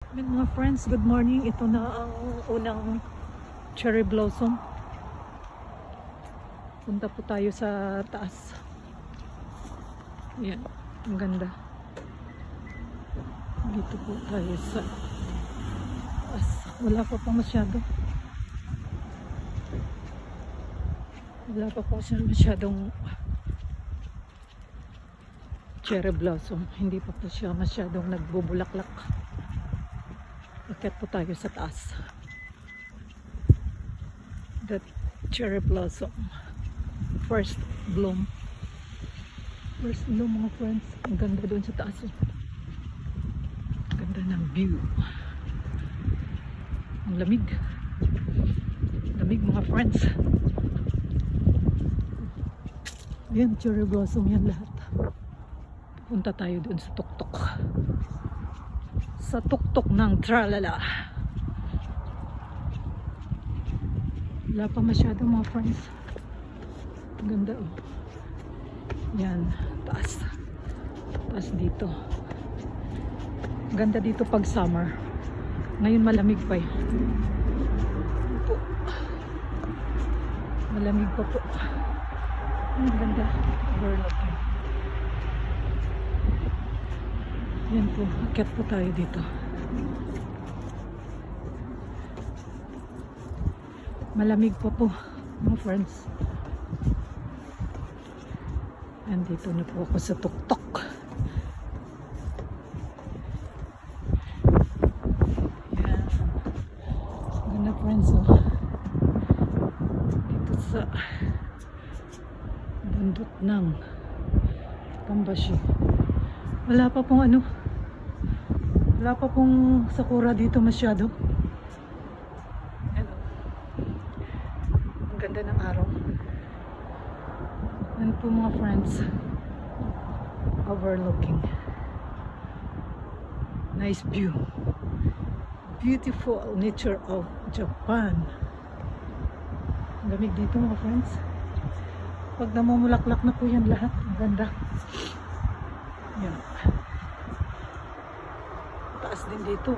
Mga friends, good morning. Ito na ang unang cherry blossom. Punta po tayo sa taas. Yan, ang ganda. Dito po tayo sa taas. Wala pa po masyado. Wala pa po masyadong cherry blossom. Hindi pa po siya masyadong nagbubulaklak. Akit po tayo sa taas. That cherry blossom. First bloom. First bloom mga friends. Ang ganda doon sa taas. Ganda ng view. Ang lamig. Lamig mga friends. Yan, cherry blossom yan lahat. Punta tayo doon sa tuktok. Sa tuktok ng Tralala. Wala pa masyado mga friends. Ganda oh. Yan, taas. Taas dito. Ganda dito pag summer. Ngayon malamig pa eh. Po. Malamig pa po. Ang ganda. Overlooking. Yan po, akit po tayo dito. Malamig pa po, mga friends. Andito na po ako sa tuktok. Yan. Ganda friends, oh. Dito sa bundok ng Tambashi. Wala pa pong ano. Wala pa pong sakura dito masyado. Hello. Ang ganda ng araw. Yan po mga friends. Overlooking. Nice view. Beautiful nature of Japan. Ang lamig dito mga friends. Pag namumulaklak na po yan lahat. Ang ganda. Yan. Taas din dito.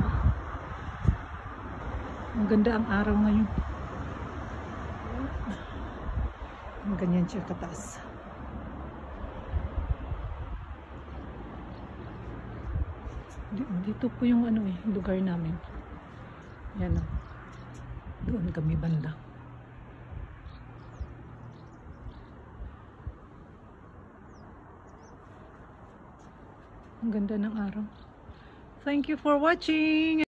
Ang ganda ang araw ngayon. Ang ganyan siya kataas. Dito po yung ano eh, lugar namin. Yan o. Doon kami banda. Ang ganda ng araw. Thank you for watching.